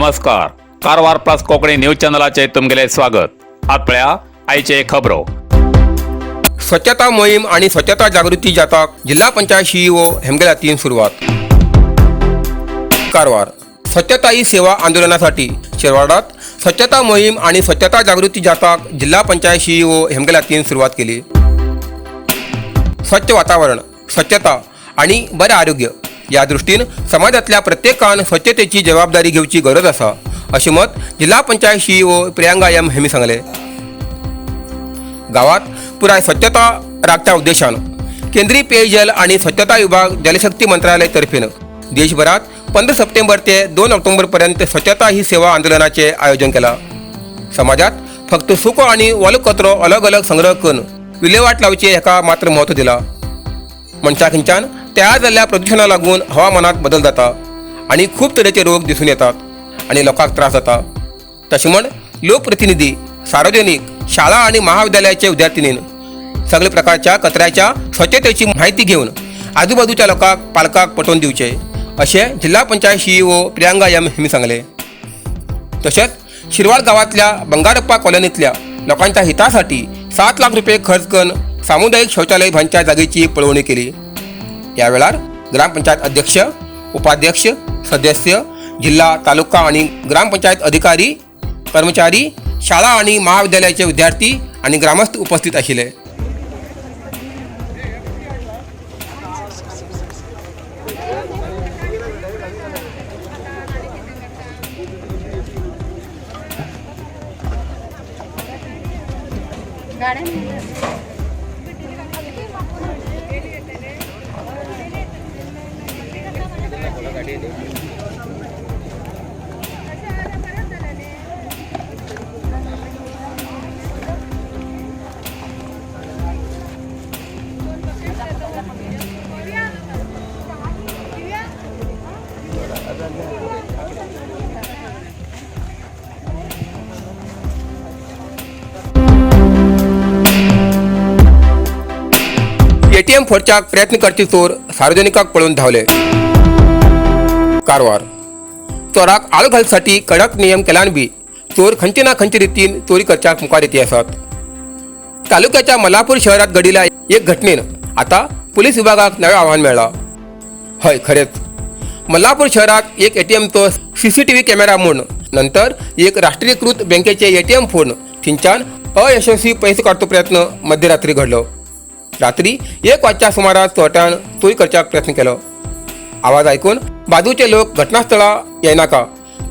नमस्कार. Karwar plus Konkani news चॅनलाचे तुमगेले स्वागत. आपल्या आईचे खबरो. स्वच्छता मोहीम आणि स्वच्छता जागृती जाथाक जिल्हा पंचायत सीईओ हेमगेलातीन सुरुवात. कारवार स्वच्छता ही सेवा आंदोलनासाठी शिरवाडात स्वच्छता मोहीम आणि स्वच्छता जागृती जाथाक जिल्हा पंचायत सीईओ हेमगेलातीन सुरुवात केली. स्वच्छ वातावरण, स्वच्छता आणि बरे आरोग्य या दृष्टीन समाजातल्या प्रत्येकान स्वच्छतेची जबाबदारी घेवची गरज आसा असे मत जिल्हा पंचायत सीईओ प्रियांका एम हेमी सांगले. गावात पुराय स्वच्छता राखच्या उद्देशान केंद्रीय पेयजल आणि स्वच्छता विभाग जलशक्ती मंत्रालय तर्फेन देशभरात 15 सप्टेंबर ते 2 ऑक्टोबर पर्यंत स्वच्छता ही सेवा आंदोलनाचे आयोजन केला. समाजात फक्त सुको आणि ओलो कचरो अलग अलग संग्रह करून विल्हेवाट लावचे हेका मात्र महत्व दिला. मनशा खिंच्यान तयार जाल्ल्या प्रदूषणाला लागून हवामानात बदल जाता आणि खूप तरेचे रोग दिसून येतात आणि लोकांक त्रास जाता. तशें म्हण लोकप्रतिनिधी, सार्वजनिक, शाळा आणि महाविद्यालयाचे विद्यार्थिनीन सगळे प्रकारच्या कचऱ्याच्या स्वच्छतेची माहिती घेऊन आजूबाजूच्या लोकांक पालकांक पटवून दिवचे असे जिल्हा पंचायत सीईओ प्रियांका एम हेमी सांगले. तसेच शिरवाड गावातल्या बंगारप्पा कॉलनीतल्या लोकांच्या हितासाठी 7 लाख रुपये खर्च करून सामुदायिक शौचालय बांधच्या जागेची पळवणी केली. या वेळार ग्रामपंचायत अध्यक्ष, उपाध्यक्ष, सदस्य, जिल्हा, तालुका आणि ग्रामपंचायत अधिकारी, कर्मचारी, शाळा आणि महाविद्यालयाचे विद्यार्थी आणि ग्रामस्थ उपस्थित आशिल्ले. एटीएम फोडच्या प्रयत्न करचे चोर सार्वजनिकाक पळून धावले. कारवार चोराक आळो घालसाठी कडक नियम केल्यान बी चोर खंयचे ना खंयचे रितीन चोरी करच्याक मुखार येती आसात. तालुक्याच्या मल्हापूर शहरात घडिल्ल्या एक घटनेन आता पोलीस विभागाक नवे आव्हान मेळ्ळा. हय, खरेंच मल्हापूर शहरात एक एटीएमचो सीसीटीव्ही कॅमेरा मोडून नंतर एक राष्ट्रीयकृत बँकेचे एटीएम फोडून थिंच्यान अयशस्वी पैसे काडचो प्रयत्न मध्यरात्री घडलो. रात्री 1 वाजच्या सुमारास चोरट्यान चोरी करच्याक प्रयत्न केलो. आवाज ऐकून बाजूचे लोक घटनास्थळा येनाका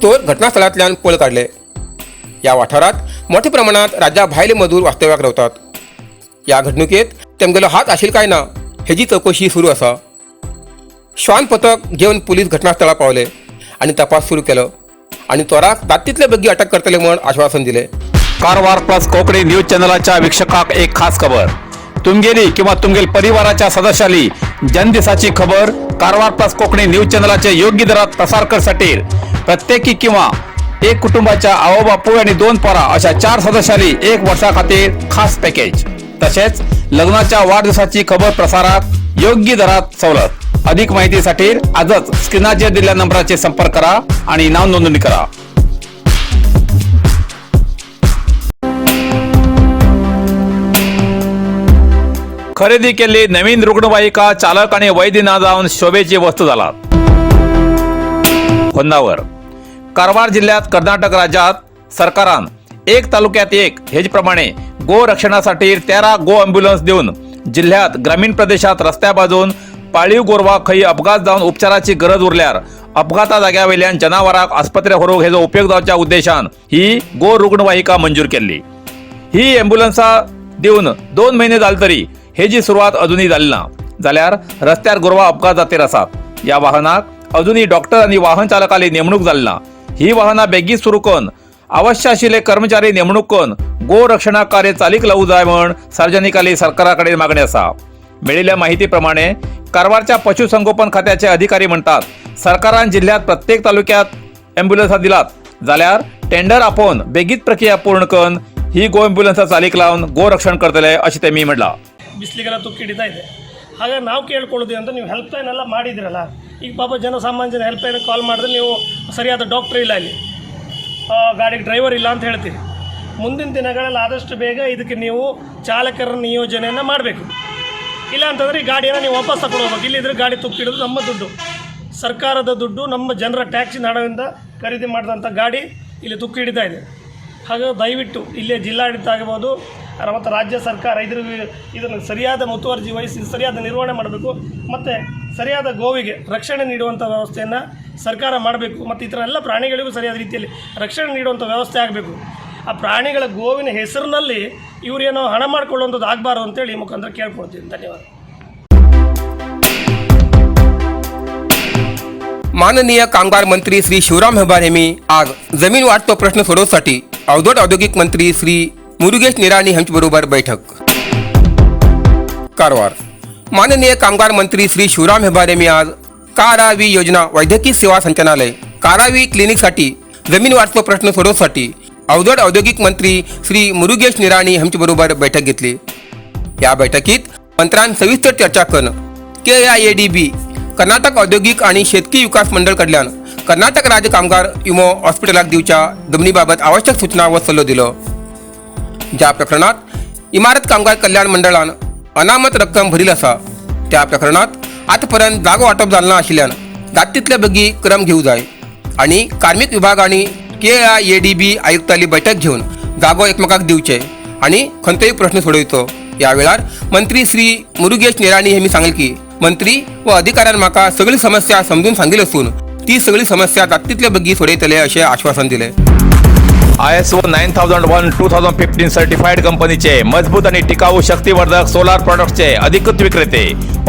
चोर घटनास्थळांतल्यान पळ काढले. या वाठारात मोठ्या प्रमाणात राज्या भायले मजूर वास्तव्याक रावतात. या घडणुकेत तेमगेलो हात आशिल काय ना हेची चौकशी सुरू आसा. श्वान पथक घेवन पुलीस घटनास्थळा पावले आणि तपास सुरू केलो आणि चोराक तातडीतले बेगी अटक करतले म्हण आश्वासन दिले. कारवार प्लस कोकणी न्यूज चॅनलाच्या वीक्षकाक एक खास खबर. तुमगेली किंवा तुमगेल परिवाराच्या सदस्याली जनदिसाची खबर कारवार प्लस कोकणी न्यूज चॅनलाचे योग्य दरात प्रसार करसाठी प्रत्येकी किंवा एक कुटुंबाच्या आवो बापू आणि 2 पोरा अशा 4 सदस्याली 1 वर्षा खातीर खास पॅकेज. तसेच लग्नाच्या वाढदिवसाची खबर प्रसारात योग्य दरात सवलत. अधिक माहितीसाठी आजच स्क्रीनाचेर दिलेल्या नंबराचे संपर्क करा आणि नाव नोंदणी करा. खरेदी केलेली नवीन रुग्णवाहिका चालक आणि वैद्य ना जाऊन शोभेची वस्तू झालात. होन्नावर कारवार जिल्ह्यात कर्नाटक राज्यात सरकारान एक तालुक्यात एक हेजप्रमाणे गो रक्षणासाठी 13 गो अँब्युलन्स देऊन जिल्ह्यात ग्रामीण प्रदेशात रस्त्या बाजून पाळीव गोरवा खंय अपघात जाऊन उपचाराची गरज उरल्यार अपघाता जाग्या वयल्यान जनावरांक आस्पत्रे व्हरूंक हेजो उपयोग जावच्या उद्देशान ही गो रुग्णवाहिका मंजूर केल्ली. ही अँब्युलन्सां देऊन 2 महिने जाले तरी हेजी सुरुवात अजूनही झाली ना. जाल्यार रस्त्यार गोरवा अपघात जातीर आसात. या वाहनाक अजूनही डॉक्टर आणि वाहन चालकाली नेमणूक जाली ना. ही वाहनां बेगीन सुरू करून आवश्यक आशिल्ले कर्मचारी नेमणूक करून गो रक्षणा कार्य चालीक लावूं जाय म्हण सार्वजनिकाली सरकारा कडेन मागणी आसा. मेळिल्ल्या माहिती प्रमाणे कारवारच्या पशुसंगोपन खात्याचे अधिकारी म्हणतात सरकारान जिल्ह्यात प्रत्येक तालुक्यात अँब्युलन्सां दिलात जाल्यार टेंडर आपोवन बेगीत प्रक्रिया पूर्ण करून ही गो अँब्युलन्सां चालीक लावून गो रक्षण करतले अशें तेमी म्हणला. ಬಿಸಿಲಿಗೆಲ್ಲ ತುಕ್ಕಿಡಿತಾ ಇದೆ. ಹಾಗೆ ನಾವು ಕೇಳ್ಕೊಳ್ಳೋದು ಅಂತ ನೀವು ಹೆಲ್ಪ್ಲೈನ್ ಎಲ್ಲ ಮಾಡಿದಿರಲ್ಲ, ಈಗ ಪಾಪ ಜನಸಾಮಾನ್ಯರ ಹೆಲ್ಪ್ಲೈನ್ ಕಾಲ್ ಮಾಡಿದ್ರೆ ನೀವು ಸರಿಯಾದ ಡಾಕ್ಟ್ರ್ ಇಲ್ಲ ಇಲ್ಲಿ, ಗಾಡಿಗೆ ಡ್ರೈವರ್ ಇಲ್ಲ ಅಂತ ಹೇಳ್ತೀರಿ. ಮುಂದಿನ ದಿನಗಳಲ್ಲಿ ಆದಷ್ಟು ಬೇಗ ಇದಕ್ಕೆ ನೀವು ಚಾಲಕರ ನಿಯೋಜನೆಯನ್ನು ಮಾಡಬೇಕು. ಇಲ್ಲ ಅಂತಂದರೆ ಈ ಗಾಡಿಯನ್ನು ನೀವು ವಾಪಸ್ ತಗೊಂಡು ಹೋಗ್ಬೇಕು. ಇಲ್ಲಿದ್ರೆ ಗಾಡಿ ತುಕ್ಕಿಡೋದು ನಮ್ಮ ದುಡ್ಡು, ಸರ್ಕಾರದ ದುಡ್ಡು, ನಮ್ಮ ಜನರ ಟ್ಯಾಕ್ಸಿನ ಹಣದಿಂದ ಖರೀದಿ ಮಾಡಿದಂಥ ಗಾಡಿ ಇಲ್ಲಿ ತುಕ್ಕು ಹಿಡಿತಾ ಇದೆ. ಹಾಗಾಗಿ ದಯವಿಟ್ಟು ಇಲ್ಲೇ ಜಿಲ್ಲಾಡಳಿತ ಆಗ್ಬೋದು ಮತ್ತು ರಾಜ್ಯ ಸರ್ಕಾರ ಇದನ್ನು ಸರಿಯಾದ ಮುತುವರ್ಜಿ ವಹಿಸಿ ಸರಿಯಾದ ನಿರ್ವಹಣೆ ಮಾಡಬೇಕು. ಮತ್ತು ಸರಿಯಾದ ಗೋವಿಗೆ ರಕ್ಷಣೆ ನೀಡುವಂಥ ವ್ಯವಸ್ಥೆಯನ್ನು ಸರ್ಕಾರ ಮಾಡಬೇಕು. ಮತ್ತು ಈ ಥರ ಎಲ್ಲ ಪ್ರಾಣಿಗಳಿಗೂ ಸರಿಯಾದ ರೀತಿಯಲ್ಲಿ ರಕ್ಷಣೆ ನೀಡುವಂಥ ವ್ಯವಸ್ಥೆ ಆಗಬೇಕು. ಆ ಪ್ರಾಣಿಗಳ ಗೋವಿನ ಹೆಸರಿನಲ್ಲಿ ಇವರೇನೋ ಹಣ ಮಾಡಿಕೊಳ್ಳುವಂಥದ್ದು ಆಗಬಾರ್ದು ಅಂತೇಳಿ ಈ ಮುಖಾಂತರ ಕೇಳ್ಕೊಳ್ತೀನಿ. ಧನ್ಯವಾದ. माननीय कामगार मंत्री श्री शिवराम हेबार यांनी आज जमीन वाटप प्रश्न सोडवण्यासाठी अवजड औद्योगिक मंत्री श्री मुरुगेश निराणी यांच्याबरोबर बैठक. कारवार. माननीय कामगार मंत्री श्री शिवराम हेबार यांनी आज कारावी योजना वैद्यकीय सेवा संचालनालय कारावी क्लिनिकसाठी जमीन वाटप प्रश्न सोडवण्यासाठी अवजड औद्योगिक मंत्री श्री मुरुगेश निराणी यांच्याबरोबर बैठक घेतली. या बैठकीत मंत्र्यांनी सविस्तर चर्चा करून KIADB कर्नाटक औद्योगिक आणि शेतकी विकास मंडळ कडल्यान कर्नाटक राज्य कामगार विमो हॉस्पिटलाक दिवच्या जमनीबाबत आवश्यक सूचना व सल्लो दिलो. ज्या प्रकरणात इमारत कामगार कल्याण मंडळान अनामत रक्कम भरील आसा त्या प्रकरणात आतापर्यंत जागो वाटप जालें ना आशिल्ल्यान जाता तितले बेगी क्रम घेवूं जाय आणि कार्मिक विभाग आणि KIADB आयुक्ताली बैठक घेऊन जागो एकमेकाक दिवचे आणि खंयचोय प्रश्न सोडयचो. या वेळार मंत्री श्री मुरुगेश निराणी यांनी सांगले की मंत्री व अधिकाऱ्यांनी म्हाका सगळी समस्या समजून सांगितली असून ती सगळी समस्या जाता तितले बेगी सोडयतले अशें आश्वासन दिले. ISO 9001:2015 सर्टिफाईड कंपनीचे मजबूत आणि टिकाऊ शक्तिवर्धक सोलार प्रोडक्ट्सचे अधिकृत विक्रेते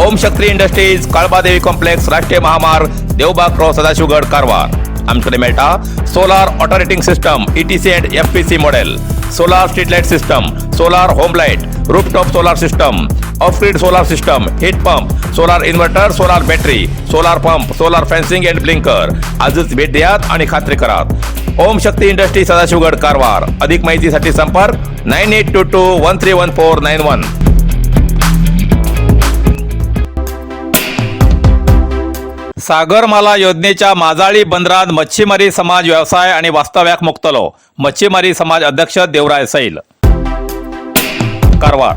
ओम शक्ती इंडस्ट्रीज, काळबादेवी कॉम्प्लेक्स, राष्ट्रीय महामार्ग, देवबाग रो, सदाशिवगड, कारवार. आमच्याकडे मेळटा solar auto rating system ETC and FPC model, solar street light system, solar home light, rooftop solar system, of grid solar system, heat pump, solar inverter, solar battery, solar pump, solar fencing and blinker. आजच भेट द्यात आणि खात्री करात. ओम शक्ती industry, Sadashivgad, Karwar. अधिक माहितीसाठी संपर्क 9822131491. सागरमाला योजनेच्या माजाळी बंदरात मच्छीमारी समाज व्यवसाय आणि वास्तव्याक मुक्तलो. मच्छीमारी समाज अध्यक्ष देवराय सैल. कारवार.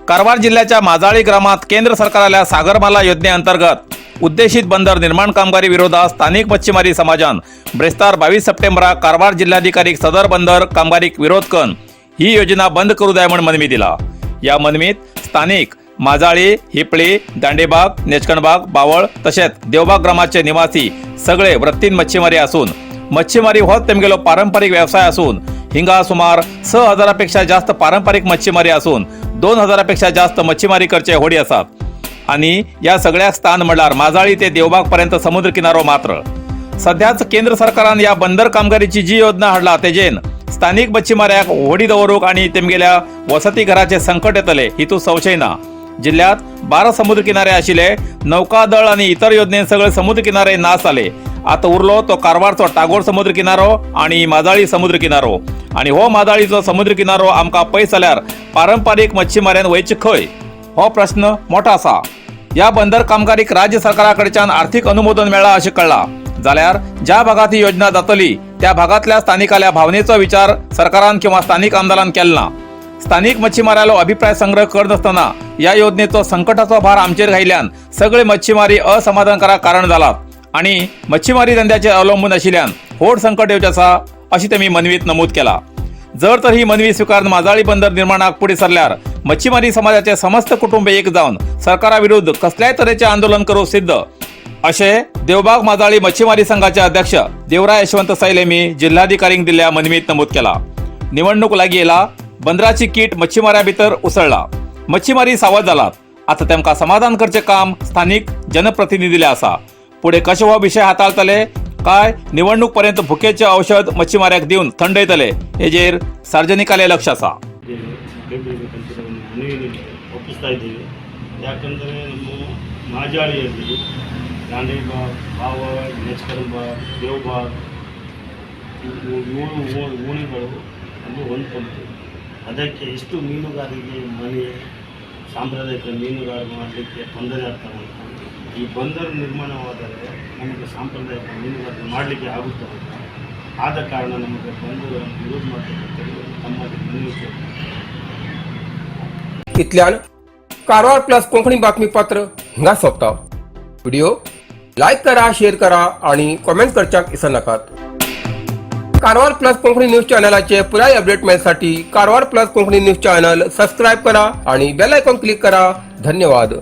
कारवार जिल्ह्याच्या माजाळी ग्रामात केंद्र सरकाराल्या सागरमाला योजनेअंतर्गत उद्देशित बंदर निर्माण कामगारी विरोधात स्थानिक मच्छीमारी समाजान ब्रेस्तार 22 सप्टेंबराक कारवार जिल्हाधिकारीक सदर बंदर कामगारीक विरोध करून ही योजना बंद करू द्या म्हणून मनवी दिला. या मनवीत स्थानिक माजाळी, हिपळी, दांडेबाग, नेचकणबाग, बावळ तसेच देवबाग ग्रामाचे निवासी सगळे वृत्तीन मच्छीमारी असून मच्छीमारी होत तेमगेलो पारंपरिक व्यवसाय असून हिंगा सुमार 6000पेक्षा जास्त पारंपरिक मच्छीमारी असून 2000पेक्षा जास्त मच्छीमारी करचे होडी असतात. आणि या सगळ्या स्थान म्हणल्यार माजाळी ते देवबाग पर्यंत समुद्र किनारो. मात्र सध्याच केंद्र सरकारान या बंदर कामगारीची जी योजना हाडला तेजेन स्थानिक मच्छीमाऱ्याक होडी दवरूक आणि तेमगेल्या वसती घराचे संकट येतले हितू संशय ना. जिल्ह्यात 12 समुद्र किनारे आशिल्ले. नौकादळ आणि इतर योजनेन सगळे समुद्र किनारे नाश जाले. आता उरलो तो कारवारचो टागोर समुद्र किनारो आणि माजाळी समुद्र किनारो. आणि हो माजाळीचो समुद्र किनारो आमकां पयस जाल्यार पारंपारीक मच्छीमाऱ्यान वयचे खंय हो प्रश्न मोठा आसा. या बंदर कामगारीक राज्य सरकाराकडच्यान आर्थिक अनुमोदन मेळ्ळा अशें कळ्ळा जाल्यार ज्या भागात ही योजना जातली त्या भागातल्या स्थानिकाल्या भावनेचो विचार सरकारान किंवा स्थानिक आमदारान केलो ना. स्थानिक मच्छीमारालो अभिप्राय संग्रह करत असताना या योजनेचो संकटाचो भार आमचेर घायल्यान सगळे मच्छीमारी असमाधानकारक कारण जालात आणि मच्छीमारी धंद्याचेर अवलंबून आशिल्ल्यान व्हड संकट येवचें आसा अशी तेमी मनवीत नमूद केला. जर तर ही मनवी स्वीकारून माजाळी बंदर निर्माणाक फुडें सरल्यार मच्छीमारी समाजाचे समस्त कुटुंब एक जावन सरकारा विरुद्ध कसल्याय तरेचे आंदोलन करू सिद्ध असे देवबाग माजाळी मच्छीमारी संघाचे अध्यक्ष देवराय यशवंत सैल यांनी जिल्हाधिकाऱ्यांक दिल्ल्या मनवीत नमूद केला. निवडणूक लागीं येयला. बंदराची कीट मच्छीमाऱ्या भितर उसळला. मच्छीमारी सावध जालात. आता तेमकां समाधान करचे काम स्थानिक जनप्रतिनिधीले आसा. पुढे कशे हो विषय हाताळतले काय निवडणूक पर्यंत भुकेचे औषध मच्छीमाऱ्याक दिवन थंडयतले हेजेर सार्वजनिकाले लक्ष आसा. ಒಪ್ಪಿಸ್ತಾ ಇದ್ದೀವಿ. ಯಾಕಂದರೆ ನಮ್ಮ ಮಾಜಾಳಿಯಲ್ಲಿ ದಾಂಡೇಬಾಗ್, ಬಾವಳ್, ನೆಚ್ಕಣಬಾಗ್, ದೇವಬಾಗ್ ಓಣಿಗಳು ಅಲ್ಲಿ ಹೊಂದ್ಕೊಂಡು ಅದಕ್ಕೆ ಎಷ್ಟು ಮೀನುಗಾರರಿಗೆ ಮನೆ ಸಾಂಪ್ರದಾಯಿಕ ಮೀನುಗಾರ ಮಾಡಲಿಕ್ಕೆ ತೊಂದರೆ ಆಗ್ತದೆ. ಈ ಬಂದರು ನಿರ್ಮಾಣವಾದರೆ ನಮಗೆ ಸಾಂಪ್ರದಾಯಿಕ ಮೀನುಗಾರಿಕೆ ಮಾಡಲಿಕ್ಕೆ ಆಗುತ್ತದೆ. ಆದ ಕಾರಣ ನಮಗೆ ಬಂಧುಗಳನ್ನು ಯೂಸ್ ಮಾಡಬೇಕಂತೇಳಿ ತಮ್ಮಲ್ಲಿ ಮನವಿ ಕೇಳ್ತೀನಿ. इतल्यान कारवार प्लस कोंकणी बातमीपत्र हिंगा सोंपता. व्हिडिओ लाईक करा, शेअर करा आणि कॉमेंट करच्याक विसरू नकात. कारवार प्लस कोंकणी न्यूज चॅनलाचे पुराय अपडेट मिळण्यासाठी Karwar plus Konkani news channel subscribe करा आणि बेल आयकॉन क्लिक करा. धन्यवाद.